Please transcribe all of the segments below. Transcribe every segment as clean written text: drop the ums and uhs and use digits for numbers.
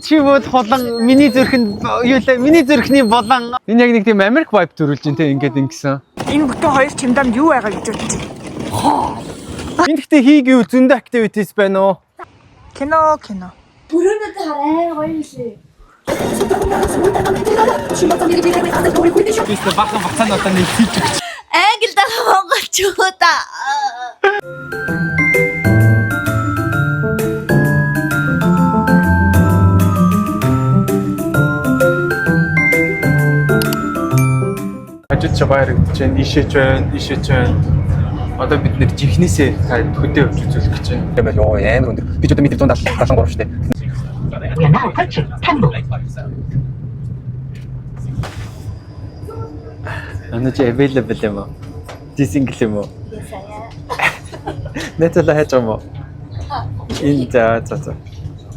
Чи бол хулан миний зүрхэнд юу лээ? Миний зүрхний болон энэ яг нэг тийм Америк vibe төрүүлж ин тэ ингээд ингэсэн. Энэ бүтэн хоёр чимдамд юу байгаа гэж бодчих. Энд гэхдээ хийгийн зөндөө activities байна уу? Кино. Бүрөөдөө хараа гоё юм лээ. Тэс бахан бацаан одоо нэг хийж өгч. Англид монголчуудаа. Ажид чагарагдаж байна, ишээч байна. Одоо бид нэр жихнээсээ хөдөө явж үзүүлэх гэж байна. Тийм байл оо амар өндөр. Би ч одоо метр 173 шүү дээ. Ана чи available юм уу? Single юм уу? Нэтэл хайж юм уу? Энэ за.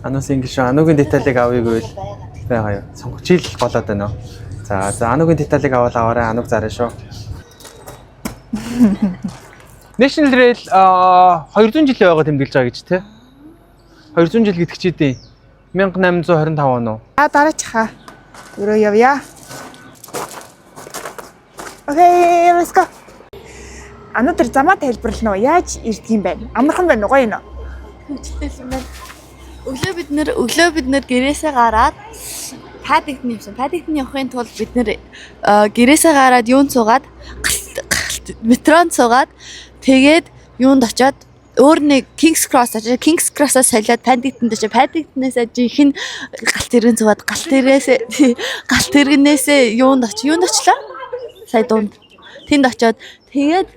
Ана single шүү. Анугийн деталийг авъя гэвэл байгаа юу? Сонгочил болоод байна уу? За анугийн деталийг аваарай. Ануг зараа шүү. National Rail 200 жил байгаа тэмдэглэж байгаа гэж тий. 200 жил гэдэг чи дээ. 1825 он уу? Дараачихаа. Өрөө явъя. Окей, let's go. Анудар замаа тайлбарлана уу? Яаж ирдэг юм бэ? Амархан байна уу? Гоё юм уу? Хүчтэй юм байна. Өглөө бид нэр гэрээсээ гараад Паддингтон явсан. Паддингтон явахын тулд бид нэр гэрээсээ гараад юунд суугаад метронд суугаад тэгээд юунд очиод өөр нэг Kings Cross-аас солиод Паддингтонд очиж Паддингтонээс жинхэнэ галт тэрэг суугаад галт тэрэгнээсээ юунд очлаа? Сая дунд. Тэнд очиод тэгээд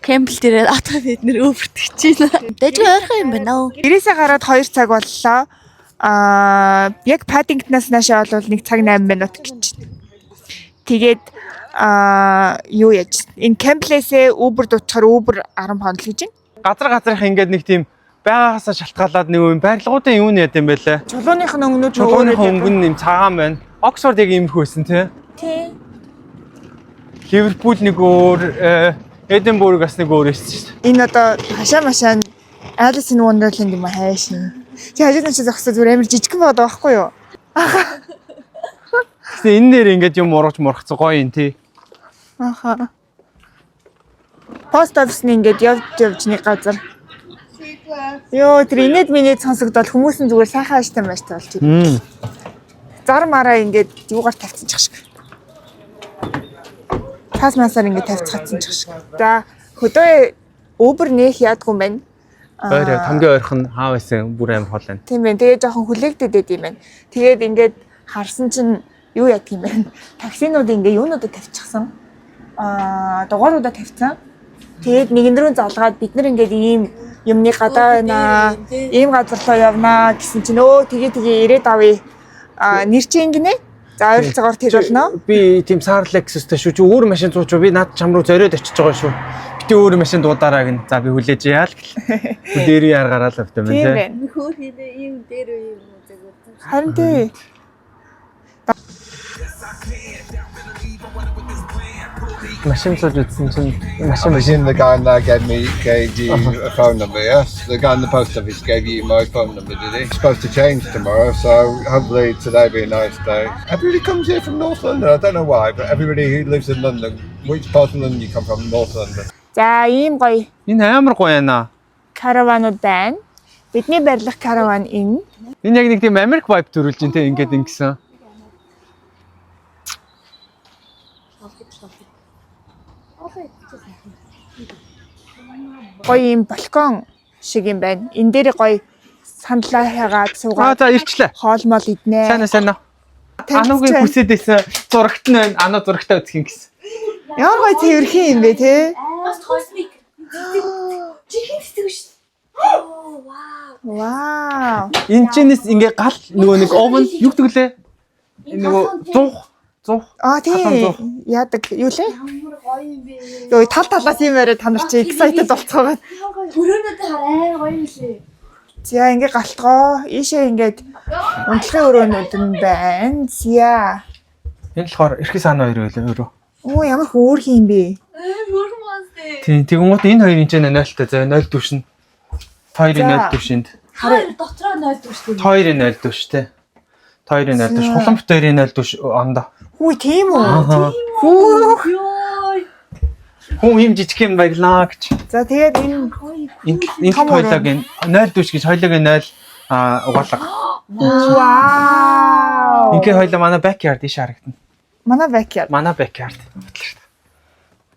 Кембл дээрээ одоо бид нэр өвөртгөж байна. Дэжгүй ойрхон юм байна уу? Гэрээсээ гараад 2 цаг боллоо. Яг Паддингтоноос наашаа бол 1 цаг 8 минут гэж. Тэгээд юу яаж энэ Кемблээсээ Uber дуучаар Uber 10 понд л гэж байна. Газар ингээд нэг тийм байгаагаас шалтгаалаад нэг юм барилгуудын юу нэт юм бэ лээ. Чулууных нь өнгөнүүд өнгөн нэм цагаан байна. Оксфорд яг юм хөөсөн тий. Тий. Ливерпул нэг өөр, Эдинбург бас нэг өөр эсэж шүү дээ. Энэ одоо хашаа Alice in Wonderland юм хайшин. Чи хажууд нь ч зогсоо зүгээр амар жижигхэн байгаа байхгүй юу? Гэтэ энэ нэр ингээд юм мурахц гоё юм тий. Аха. Пост офисны ингээд явж нэг газар. Йоо тэр инээд минийд сонсогдоод хүмүүс нь зүгээр сайхан ааштай мааштай болж байна. Зар мараа ингээд юугаар тавьчихчих шиг. Тас масаар ингээд тавьчихсан ч шиг. За хөдөө Uber нэх яадгүй юм байна. Ойроо хамгийн ойрхон хаа байсан бүр аим хол байна. Тийм байна. Тэгээ жоохон хүлээгдэдэд юм байна. Тэгээд ингээд харсан чинь юу яадаг юм бэ? Таксинууд ингээд юунуудад тавьчихсан. Дугааруудаа тавьсан. Тэгээд нэгэн дөрөв залгаад бид нар ингээд ийм юмны гадаа байна. Ийм газар руу явнаа гэсэн чинь тэгээ ирээд авъя. Нэр чинь гинэ. За ойролцоогоор тэр болно. Би тийм Сар Lexus-тэй шүү. Чи өөр машин зууч би наад чам руу зориод очиж байгаа шүү. Бити өөр машин дуудаараа гин. За би хүлээж яа л гэл. Дээрээ яргараа л автай байна тий. Нөхөр хийдэ ийм дээр үе юм уу зүгээр. Харин тий. Машин зууж үзсэн чинь Machine, the guy in there gave you a phone number, yes? The guy in the post office gave you my phone number, did he? It's supposed to change tomorrow, so hopefully today be a nice day. Everybody comes here from North London, I don't know why, but everybody who lives in London, which part of London you come from? North London. За ийм гоё. энэ амар гоё яана. Караванууд байна. Бидний барилах караван энэ. Энэ яг нэг тийм Америк vibe төрүүлж ин тэ ингээд ингэсэн. Гоё юм балкон шиг юм байна. Энэ дээр гоё сандлаа хагаад суугаад. За ирчлээ. Хоол иднэ. Сайн. Анугийн хүсэдээс зурагт нь байна. Ануу зурагтаа үзэх юм гэсэн. Ямар гоё цэвэрхэн юм бэ те? Бас космик. Чихэн цэцэг шүү. Вау. Энд чинээс ингээ гал нөгөө нэг овн юу гэдэг лээ? Нөгөө 100. Тийм. Яадаг юу лээ? Ямар гоё юм бэ. Йоо талаас юм яриа та нар чи excited болцоогоо. Бүрөөдөө хараа гоё юм лээ. За ингээ галтгоо. Ийшээ ингээд унтлахын өрөөнүүд нь байна. Зя. Энэ болохоор эрхээ саана хоёр байлаа өөрөө. Оо ямар хөөрхөн юм бэ? Бүрмөөстэй. Тийм тэгвэл энэ хоёрын чинь 0-тай заа 0 төвшин. Хоёрын 0 төвшинд. Хараа дотроо 0 дүрштэй. Хоёрын 0 төвштэй. хоёрын айлдваш, хулан бит хоёрын айлдваш ондоо. Хүү тийм үү? Аа. Хүн юм жижиг юм баярлаа гэж. За тэгээд энэ Энэ хоёлогийн 0 дүш гэж хоёлогийн 0 угаалга. вау. Ингээ хоёлоо манай backyard иш харагдана. Манай backyard. Манай backyard.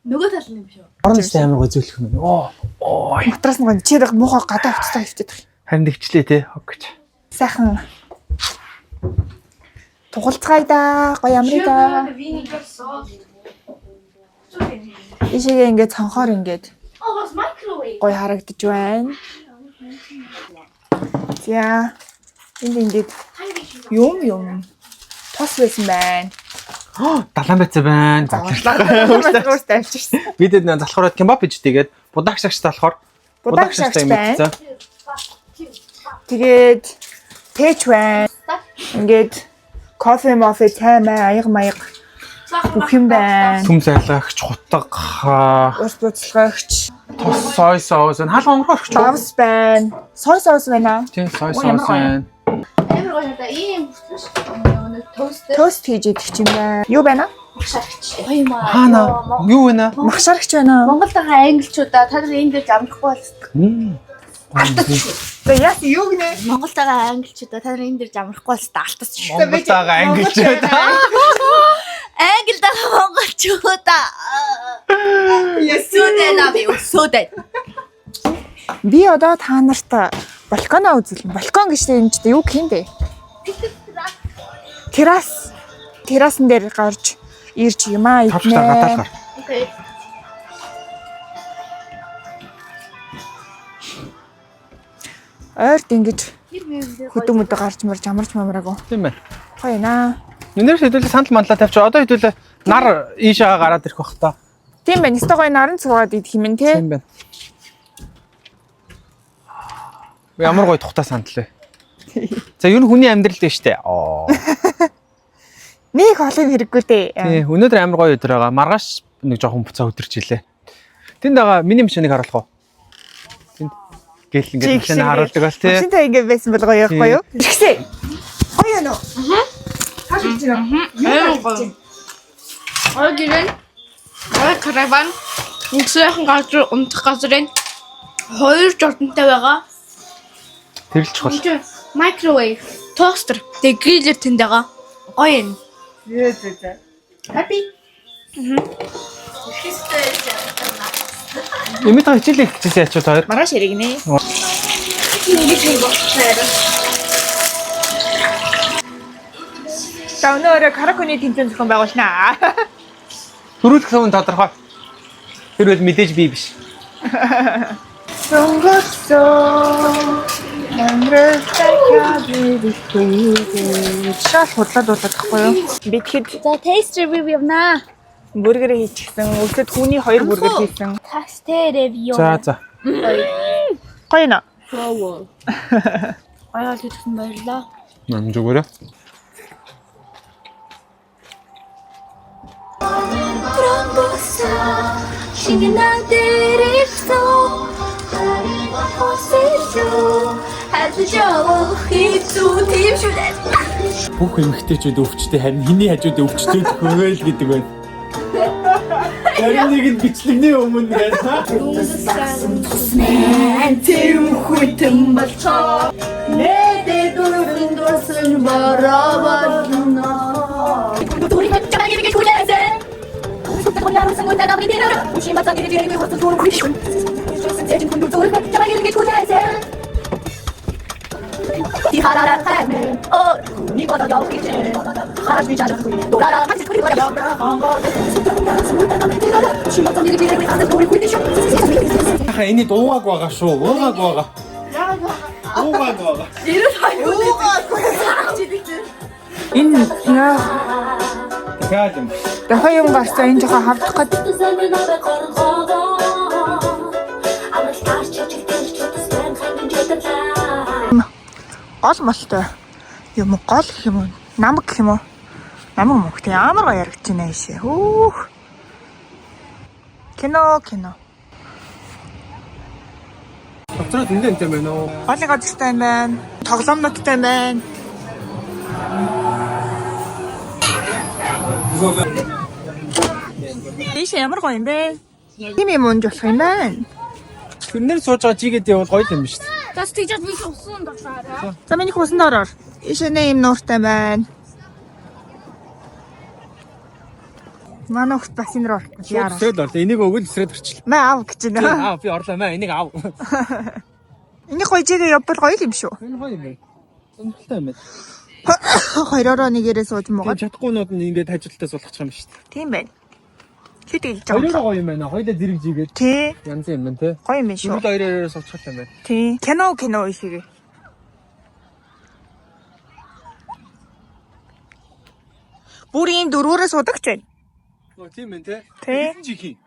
Нөгөө тал нь юм шүү. Орон зай амар гой зөөлөх юм. Оо. Матраас нэг чи муухай гадаа хувцастай хөвчтэй. Харин нэгчлээ те хог гэж. Сайхан. Тугалцгаая да. Гоё амраа. Ишээ ингээд цонхоор ингээд гоё харагдаж байна. За. Энд ингээд юм тос байсан байна. Далайн байцаа байна. Өөртөө авчирсан. Бид энэ залхуураад кебаб иж тэгээд будагш шагчтай болохоор Будагш шагч байна. Тэгээд пэч байна. Ингээд кофе, чай, аяг маяг бүх юм байна. Сүм зайлагч, хутаг, Ус буцалгагч, тос сой соус, хаалга онгорч. лавс байна. Сой соус байна. Тийм сой соус байна. Амар гоё надаа ийм тостер. Тост хийж идэх юм байна. Юу байна? Магшарч. Гоё юм аа. Хаана? Юу вэ нэ? Магшарагч байна. Монголд байгаа англичуудаа та нар энэ дээр амрахгүй бол За яас юу гинэ? Монголд байгаа англичуудаа та нар энэ дээр амрахгүй бол даалтас шүү. Монголд байгаа англичууд. Англид байгаа монголчуудаа. Ясудэ нави өсөдэ. Би одоо та нарт балконоо үзүүлнэ. Балкон гэж энэ ч юу гэх юм бэ? Террас. Террасан дээр гарч ирж юм аа Тавчтай гадаалгаар. Окей. Ойрт ингэж хөдөө мөдө гарч марж амарч мамраагүй. Тийм байна. Гоё наа. Өнөөдөр хэдүүлээ санал манлаа тавьчих. Одоо хэдүүлээ нар ийшээ гараад ирэх бах та. Тийм байна. Өстой гоё наран цугаад идэх юм те. Тийм байна. Ямар гоё тухтай санал вэ? За юу н хүний амьдрал дээ штэ. Нэг олон хэрэггүй дээ. Тий, өнөөдөр амар гоё өдөр байгаа. Маргааш нэг жоохон буцаа өдөрч илээ. Тэнд байгаа миний машиныг харуулах уу? Тэнд гээл ингээд машин харуулдаг бол тий. Машинтай ингэ байсан бол гоё явахгүй юу? Тэгсээ. Гоё нөө. Хаа хийж байна? Ой гэрэн. Ой караван. Үнсэхэн газар унтах газрын хоёр жолтонтой байгаа. Тэрл чухал. Microwave, toaster, тэг грилер тэнд байгаа. Гоё юм. Happy. Эмэт хичээлээ хийчихсэн ячууд хоёр. Маргааш ирэгнэ. За өнөөдөр каракуны тэмцээн зохион байгуулнаа. Төрүүлэх юм тодорхой. Тэр бол мэдээж би биш. Сонгоцоо шал худлаад болохгүй юу? Би тэгэхэд За taste review явнаа. бургер хийчихсэн. Өглөөд хүний 2 бургер хийсэн. Taste review. За. Гоё нэ. Гоё хэлсэн баярлаа. Нам зүгээрээ. Бүх эмэгтэйчүүд өвчтэй харин хиний хажууд өвчтэй хөрөөл гэдэг байна. Харин нэг нь бичлэгний өмнө гэнэ. Тэм хүйтэн болцоо. Нэдэ дөрвөн дөрсөн барабарна. Дөрвөн чамайг гэж хүлээсэн. Хулаарсан сангууд надад бидээр. Уши мацаг ирэх юм хот дөрвөн хүчтэй. Тэжин хүн дөрвөн чамайг гэж хүлээсэн. Тихарара таймен. Оо, никода явах гэж. Харж би чад. Дорара хатс хүрэх байгаа. Хаха энэ дуугаг байгаа шүү. Уугаг байгаа. Уугаг байгаа. Энэ Яа юм. дахиад юм гарсан энэ жоохон хавдах гээд гол молтой юм уу? Гол гэх юм уу? Намаг гэх юм уу? Намаг мөх тийм амар гоё ярагдаж байна ийшээ. Хөөх. Кино. Оцроо тэндээ энэ байна уу? Голын газартай юм байна. Тоглоомноттой юм байна. Ийш ямар гоё юм бэ? Тийм юм унж болох юм байна. Тэрнэр сууж байгаа жигээд явал гоё юм шүү дээ. Тас тийж би усан доглаараа. За миний хусанд ороор. Ийш нэ юм нууртай байна. Манай хот бас энэ рүү орох гэж яараа. Тэгэл орлоо. Энийг өгөл эсрээд орчлоо. Маа аав гэж байна. Би орлоо маа. Энийг аав. Энийг гоё жигээ явбал гоё юм шүү. Энэ гоё юм бэ. Сонирхолтой юм байна. Хоёроо нэгээрээ сууж муугаад. Чадахгүйнууд нь ингээд хажилтаа суулгачих юм шүү дээ. Тийм байна. Хэд хэлж байгаа Хоёроо гоё юм байна. Хоёулаа зэрэг жигээд. Тий. Янз юм байна те. Гоё юм шүү. Бүгд хоёроо суулгачих юм байна. Тий. Кино шиг. Бүрийн дөрвөөс удагч байна. Тийм ээ те. Тий. Жихийн.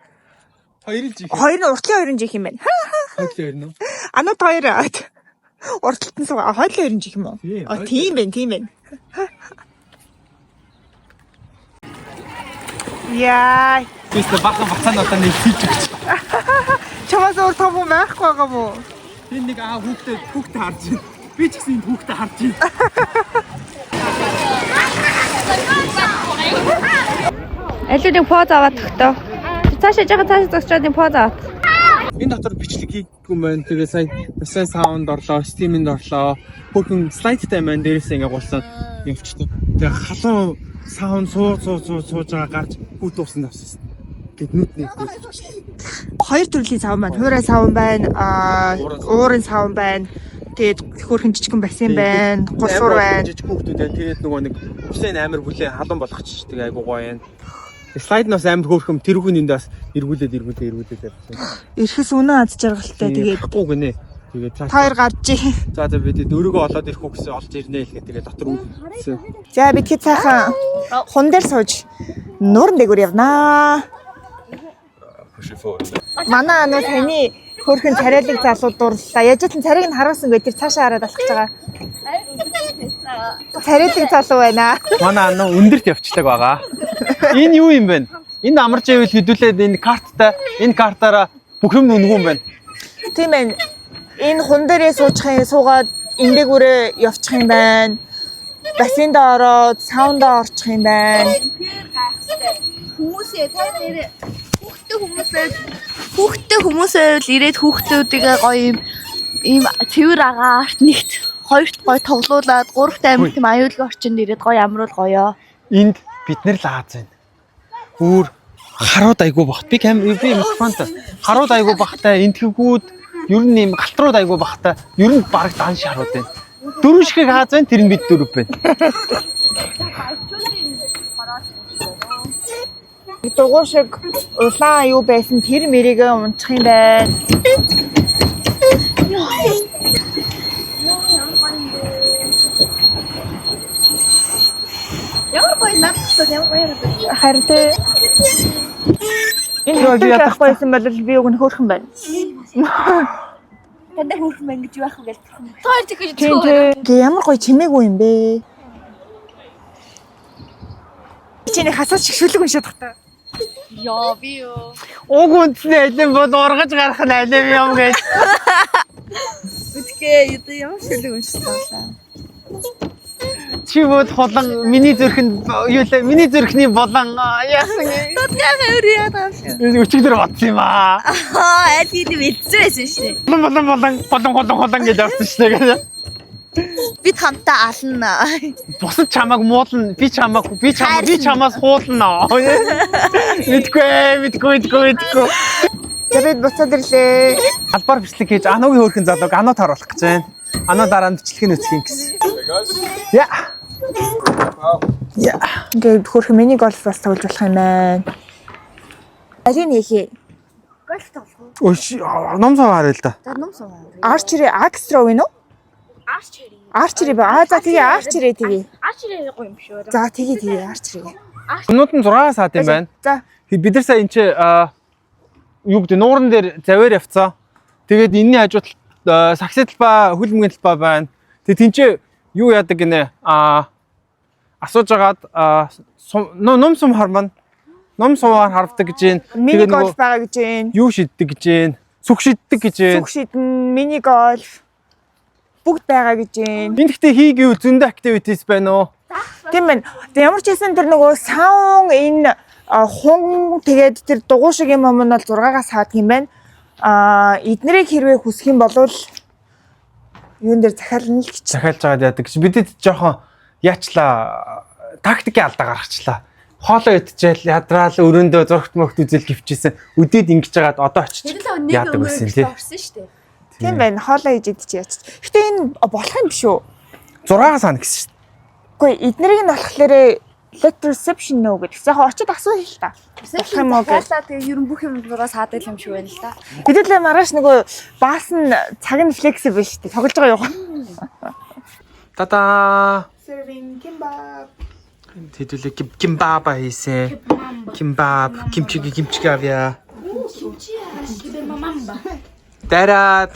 Хоёрын жихийн. Хоёр нь уртлын хоёрын жих юм байна. Хоёулаа хоёр нь. Анууд хоёр. Уртлын суугаа хоёулаа хоёрын жих юм уу? Тийм байна. Яа. Бистэ бахан бацаануудаа нэг хийж өгч. Чамаас өөр том юм байхгүй байгаа мó? Энд нэг хүүхдээ харж байна. Би ч гэсэн хүүхдээ харж байна. Алиудын поз аваад тогтоо. Цаашаа зогсоод энэ поз аваад. Энэ дотор бичлэг хийгдгүй маань. Тэгээ сайн саунд орлоо, стиминд орлоо. Хөрхөн слайдтай маань дээрээс ингээ гуулсан явчихдаг. Тэгээ халуун саунд сууж байгаа гарч хүүт уусан авсан. Гэт нүд нэггүй. Хоёр төрлийн савн байна. Хуурай савн байна, уурын савн байна. Тэгээд хөрхэн жижигэн бассейн байна, гусуур байна. Жижиг хүүхдүүд байна. Тэгээд нөгөө нэг Хүсээн амир бүлээ халуун болгочихдаг айгуу гоё юм. Слайд нас амир хөөрхөн тэрүүгийн энд бас эргүүлээд явсан. Ирэхс үнэн аз жаргалтай тэгээд хахгүй гинэ. Тэгээд цааш хоёр гарч ий. за бид өөрийгөө олоод ирэх үү гэсэн олж ирнэ л гэдэг. Тэгээд дотор үзсэн. За бид хэд цаахан хун дээр сууж нуурн дээгүүр явнаа. Манай ануу таны хөрхэн царайлаг залуу дурлаа. Яаж ч царайг нь харуулсан гэдэг цаашаа хараад алхаж байгаа. Царайлаг залуу байна. Манай ануу өндөрт явцдаг байгаа. Энэ юу юм бэ? Энд амарч ивэл хөдөлээд энэ картаараа бүх юм үнгүү юм байна. Тийм байна. Энэ хун дээрээ суугаад эндэгүүрээ явчих юм байна. Бассейнд ороод саундаа орчих юм байна. Хүмүүсээ та нэр хүүхдтэй хүмүүсээ л ирээд хүүхдүүдээ гоё ийм цэвэр агаарт нэгт хоёрт гоё тоглуулад гуравт амьд тийм аюулгүй орчинд ирээд гоё амруул гоёо. Энд бид нэр лааз байна. Өөр харууд айгуу багт. Би микрофонтой. Харууд айгуу багтай, энтгэгүүд ер нь юм галтрууд айгуу багтай. Ер нь баг дан шарууд байна. Дөрөв шигийг хааз байна, тэр нь бид дөрөв байна. Дугуй шиг улаан юу байсан тэр мэрийгээ унчих юм байна. Ямар гоё надад ямар гоё. Харин тэ энэ хөлөг явахгүйсэн бол би уг нь хөөрхөн байна. Тандаа хөрхөн байна гэж байх юм гээл бурхан. Тоор тэгэж Гэ ямар гоё чимээгүй юм бэ? Чиний хасаас шиг шүлэг уншаад тахта. Яа би юу. Уг үндэснээ алим бол ургаж гарах нь алим юм гэж. Үтгээ ямар шүлэг уншсан. Чи бол холон миний зүрхэнд юу лээ? Миний зүрхний болон яасан юм. Тотгай өөр яа тааш. Өчигдөр бодсон юм аа. Аль тийм хэлсэн шээ. Болон гэж орсон шүү дээ. Бид хамтаа ална. Бусад чамааг муулна. Би чамаас хуулна. Мэдгүй. Тэгээд буцаад ирлээ. Албаар бичлэг хийж ануугийн хөөрхөн залууг анууд харуулах гэж байна. Ануу дараа нь бичлэгийг үсгэн гэсэн. Яа. Ингээд хөөрхөн мини гольф бас тоглож болох юм байна. Арийн нэхээ. Гольф тоглох уу? Ном саваар л да. За ном суваа. Арчери акстро вэ нөө? Арчери. Арчери ба. За тэгээ арчери тэгээ. Арчери гоё юм шүү. За тэгээ арчери. Өнөөдөр нь 6 саад юм байна. За Бид нар сая энэ чи юу гэдэг нууран дээр заваар явцсан. Тэгээд энэний хажууд саксид талбай, хөлбөмбөгийн талбай байна. Тэгээд тэнцээ юу яадаг гинэ асууж агаад ном сум хармана. Ном суваар хардаг гэж байна. мини гольф байгаа гэж байна. Юу шиддэг гэж байна. Сүх шиддэг гэж байна. Сүх шидэн, мини гольф бүгд байгаа гэж байна. Энд гэхдээ хийгээгүй зөндөө activities байна уу? Тийм байна. Тэгээ ямар ч хэсэн тэр нөгөө саун энэ хун тэгээд тэр дугуй шиг юм нь бол 6-аас хаадаг юм байна. Эднэрийг хэрвээ хүсэх юм бол юун дээр захиална л гэж. Захиалж байгаад яадаг гэж бидэд жоохон яачлаа тактикийн алдаа гаргачлаа. Хоолоо идчихэл ядраал өрөөндөө зургт мөгт үзэл гівчээсэн. Үдээд ингэж жагаад одоо очиж яадаг байсан тий. орсон шүү дээ. Тийм байна. Хоолоо иж идчих яач. Гэтэ энэ болох юм биш үү? 6-аас хана гэсэн шүү дээ. Үгүй эднэрийг нь болохоор let reception нөө гэдэг. Яг очиж асуу хэл та. Болох юм уу гэж. Тэгээ ер нь бүх юм зураас хаадаг юм шиг байна л да. Хэдүүлээ маргааш нөгөө баас нь цаг нь flexible шүү дээ. Тоглож байгаа юу? Тада. Serving kimbap. Хэдүүлээ кимбаба хийсэн. Кимбаб, кимчиг авья. Дараад.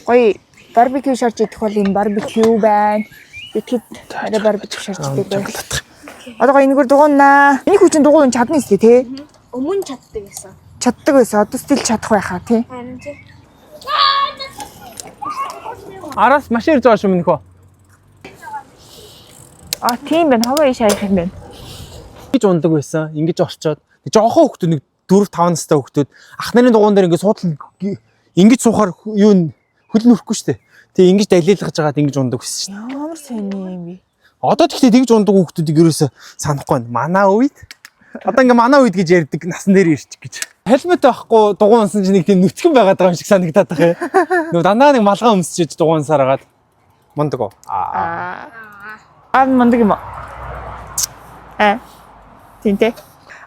Гоё барбекю шарж идэх бол энэ барбекю байна. Итгэд арай барбекю шарж идэх байх. Одоо гоё энэгээр дугуунаа. Энийг хүчин дугуун чадна шүү дээ тий. Өмнө чаддаг байсан. Чаддаг байсан. Одоо стил чадах байхаа тий. Харин тий. Араас машин зоош юм нөхөө. Тийм байна. Хаваа иш хайх юм байна. Ингэж ундаг байсан. Ингэж орчоод. Жохон хөлтөд нэг 4-5 настай хөлтөд ах нарын дугуун дээр ингэж суудлан ингэж суухаар юу хөл нүрэхгүй шүү дээ. Тэгээ ингэж далилгаж байгаад ингэж ундаг байсан шүү дээ. Ямар сони юм бэ? Одоо тэгтээ тэгж ундаг хүүхдүүдийг ерөөсө санахгүй байна. Манай үед одоо ингээ манай үед гэж ярьдаг насан дээр ирчих гэж. Хелмет байхгүй дугуун унсан чинь нэг тийм нүцгэн байгаад байгаа юм шиг санагдаад байгаа юм. Нөгөө дандаа нэг малгай өмсчиж дугуун сараад мундаг уу? Мундаг юм уу? Тинтэ.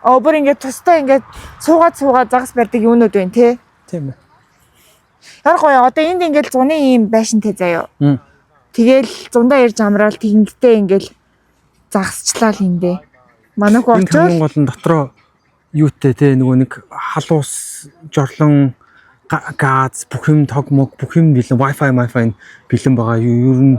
Бүр ингээд тустай ингээд суугаад загас барьдаг юунууд байна те. Тийм ээ. Яар гоё одоо энд ингээд зуны юм байшинтай заяа. Тэгэл зундаа ирж амраал тэгэнгтэй ингээд загасчлаа л юм бэ. Манайх Энэ очоод хамгийн гол нь дотроо юутэй те нөгөө нэг халуус жорлон газ бүх юм тогмог бүх юм бэлэн wifi бэлэн байгаа юу ер нь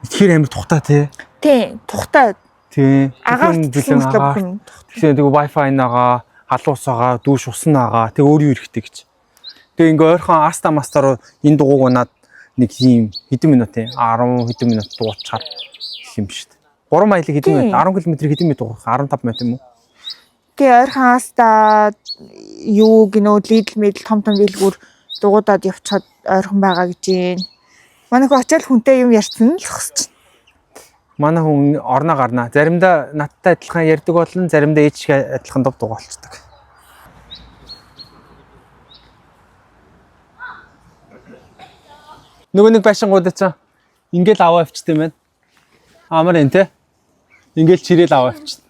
ихээр амар тухтай те. тий тухтай Тий. агаарт бэлэн агаа. бүхэн. Тэгээ тэгээ wifi нагаа, халуус байгаа, дүүш усан нагаа. Тэгээ өөрөө ирэхтэй гэж. Тэгээ ингээ ойрхон аста мастаар энэ дугууг унаад нэг юм хэдэн минут 10 хэдэн минут дуучаар юм шүү дээ. 3 майл хэдэн минут 10 км хэдэн минут дуурах 15 минут юм уу? Тэгээ ойрхон аста юу гинөө лидл мэдл том дэлгүүр дугуудаад явчихад ойрхон байгаа гэж юм. Манайх очиад хүнтэй юм ярьсан л хэвчээ. Манай хүн орноо гарнаа. Заримдаа надтай адилхан ярьдаг болно, заримдаа ээжгээ адилхан дув дугаалцдаг. Нөгөө нэг байшингуудад цаа ингээл аваа авчт юм байна. Амар энэ те. Ингээл чирээл аваа авчт.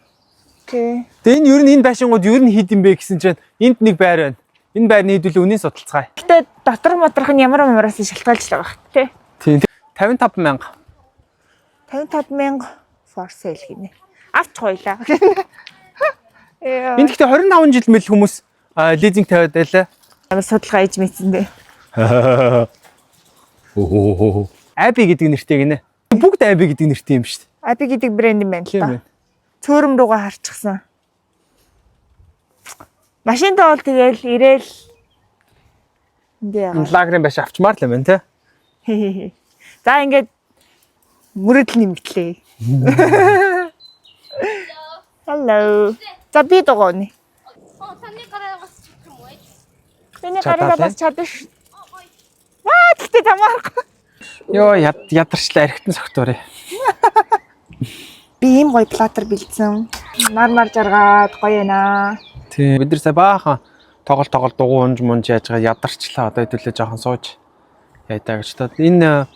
Окей. Тэгээ энэ ер нь энэ байшингууд ер нь хэд юм бэ гэсэн чинь энд нэг байр байна. Энэ байрны хэдүүлээ үнийн судалцгаая. Гэтэ дотор моторх нь ямар ямараас шалтгаалж байгаа бах тий. Тийм. 55,000. 55,000 for sale гинэ. Авч хойлаа. Энд гэхдээ 25 жил мэл хүмүүс лизинг тавиад байлаа. Ямар судалгаа хийж мэдсэн бэ? Аби гэдэг нэртэй гинэ. Бүгд Аби гэдэг нэртэй юм шүү дээ. Аби гэдэг брэнд юм байна л Тийм да. байна. Цөөрөм рүүгээ харчихсан. Машинтай бол тэгэл ирээл Энэ лагрын байш авчмаар л юм байна те. За ингээд мөрөдл нэмэгдлээ. Hello. За би догооны. Таны гараагаас чих юм уу? Миний гараа бас чадаш. Тэгтээ тамаарахгүй. Йоо ядарчлаа архитан согтуурэ. Би ийм гоё платер бэлдсэн. Мар жаргаад гоё яана. Тийм бид нар сая баахан тоглол дугуй унж мунж яаж байгаа ядарчлаа. Одоо хэдүүлээ жоохон сууж яйдаа гэж таа. Энэ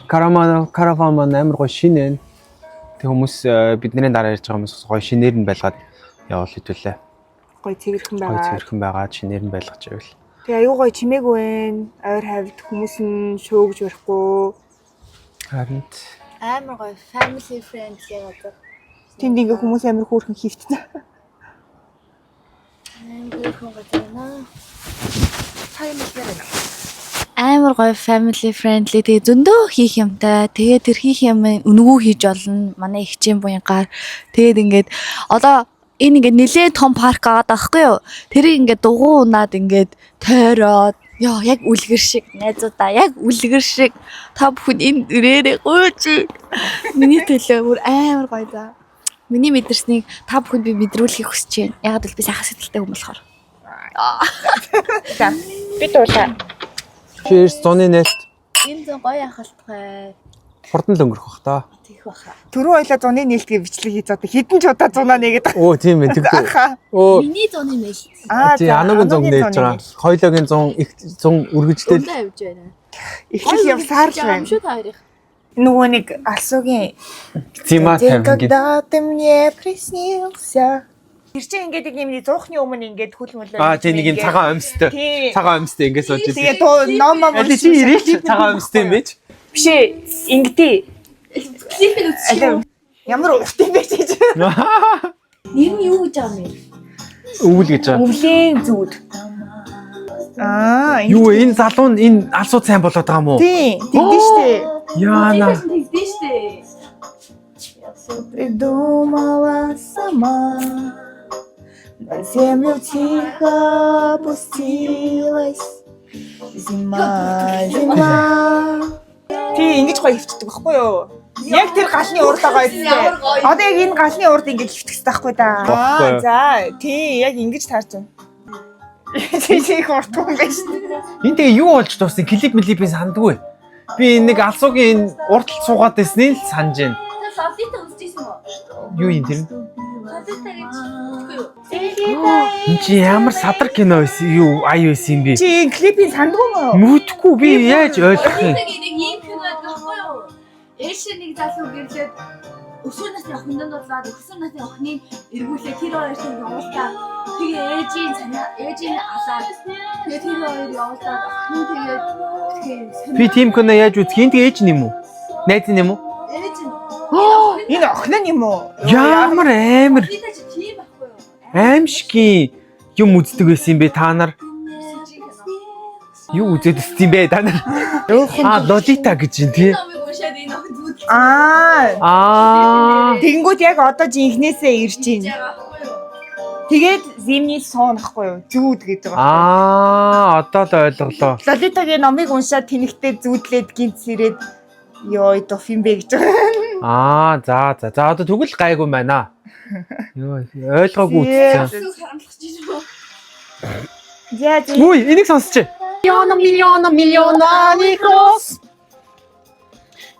караван маань амар гоё шинэ. Тэг хүмүүс бидний дараа ярьж байгаа хүмүүс гоё шинээр нь байлгаад явал хэдүүлээ. Гоё цэгэрхэн Гоё байгаа. цэвэрхэн байгаа шинээр нь байлгаж байвал. Тэгээ аюу гоё чимээг байна. Ойр хавьд хүмүүс нь шөөгж барихгүй. Харин Амар гоё family friendly газар. Тэнд ингээ хүмүүс амар хөөрхөн хөвтсөн. Амар гоё family friendly тэгээ зөндөө хийх юмтай. Тэгээ тэр хийх юм өнгөө хийж олно. Манай ихчийн буянгаар. Тэгээд ингээд одоо энэ ингээд нэлээд том парк аваад байхгүй юу? Тэрийг ингээд дугуй унаад ингээд тойроод ёо яг үлгэр шиг найзуудаа яг үлгэр шиг та бүхэн энэ ирээрээ гүйж. Миний төлөө бүр амар гоё за. Миний мэдэрснийг та бүхэнд би мэдрүүлэхийг хүсэж байна. Ягаад гэвэл би сайхан сэтгэлтэй хүн болохоор. За. Би дуулаа. Cheers зуны нээлт. Энэ зэн гоё ахалтгай. Хурдан л өнгөрөх бах та. Тэгэх баха. Түрүү хоёлаа зуны нээлтгээ бичлэг хийж одоо хэдэн ч удаа зунаа нэгээд байгаа. Оо тийм ээ тэгтээ. Аха. Оо Миний зуны нээлт. тий анагийн зун нээж байгаа. Хоёлогийн зун их зун үргэлжлэл. Өндөө авж байна. Их их явсаар л байна. Шүү та хоёрыг. Нөгөө нэг алсуугийн Тима тайм ингээд. Когда ты мне приснился. Тэр чинь ингээд нэг юмний зуухны өмнө ингээд хүлмөл. Аа тий нэг юм цагаан өмстэй. Тий. Цагаан өмстэй ингээд сууж Тэгээ идэв. ном Эли чи ирээч цагаан өмстэй юм биш. Биш ээ. Ингэдэй. Клипийг үзчихээ. Ямар урт юм бэ гэж. Нэр нь юу гэж байгаа юм бэ? Өвөл гэж байгаа. Өвлийн зүуд. Аа, Юу энэ залуу нь энэ алсууд сайн болоод байгаа юм уу? тий, тэгдэж штэ. Яана. Тэгдэж штэ. Придумала сама. На землю тихо опустилась. Зима, зима. Тий, ингэж гоё хөвчдөг байхгүй юу? Яг тэр галны урлагаа изтэй. Одоо яг энэ галны урд ингэж хөвчих хэрэгтэй байхгүй да. Баггүй. За, тий, яг ингэж таарч байна. Их урт юм байна шүү дээ. Энэ тэгээ юу болж дуусна? Клипийн сандгүй. Би нэг алсуугийн уртл суугаад байсныг л санаж байна. Та лавлитаа үзчихсэн үү? Юу юм тэр? Лавлитаа гэж үгүй юу? Энд чи ямар садар кино байсан юу ай байсан юм бэ? Чи клипийн сандгүй мó? Мүтгэхгүй би яаж ойлгох юм? Нэг ийм кино байхгүй юу? Ээш нэг залуу гэрлээд өсвөр насны охинд дуулаад өсвөр насны охиныг эргүүлээ тэр хоёрыг явуултаа. Тэгээ ээжийн алаад тэгээ тэр хоёр явуулаад охин тэгээ Би тийм кино яаж үзэх юм? Тэгээ ээж нь юм уу? Найз нь юм уу? ээж нь Энэ охин нь юм уу? Ямар амар бид ч тийм байхгүй юу? аимшигын юм үздэг байсан юм бэ та нар? Юу үзээд өссөн юм бэ та нар? Аа Лолита гэж юм тий. Номыг уншаад энэ охин зүуд Аа Тэнгүүд яг одоо жинхнээсээ ирж байна. байхгүй юу? Тэгээд зимний суун ахгүй юу? Зүүд гэж байгаа. Аа одоо л ойлголоо. Лолитагийн номыг уншаад тэнэгтээ зүүдлээд гинт сэрээд ёо доф юм бэ гэж байгаа. Аа за одоо тэгвэл гайгүй байна. Йоо ойлгоогүй үтсэн. Сүг харамлах гэж юу? Яа зэ. Үй энийг сонсч. Миллиона Никос.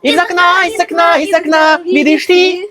Из окна, видишь ты?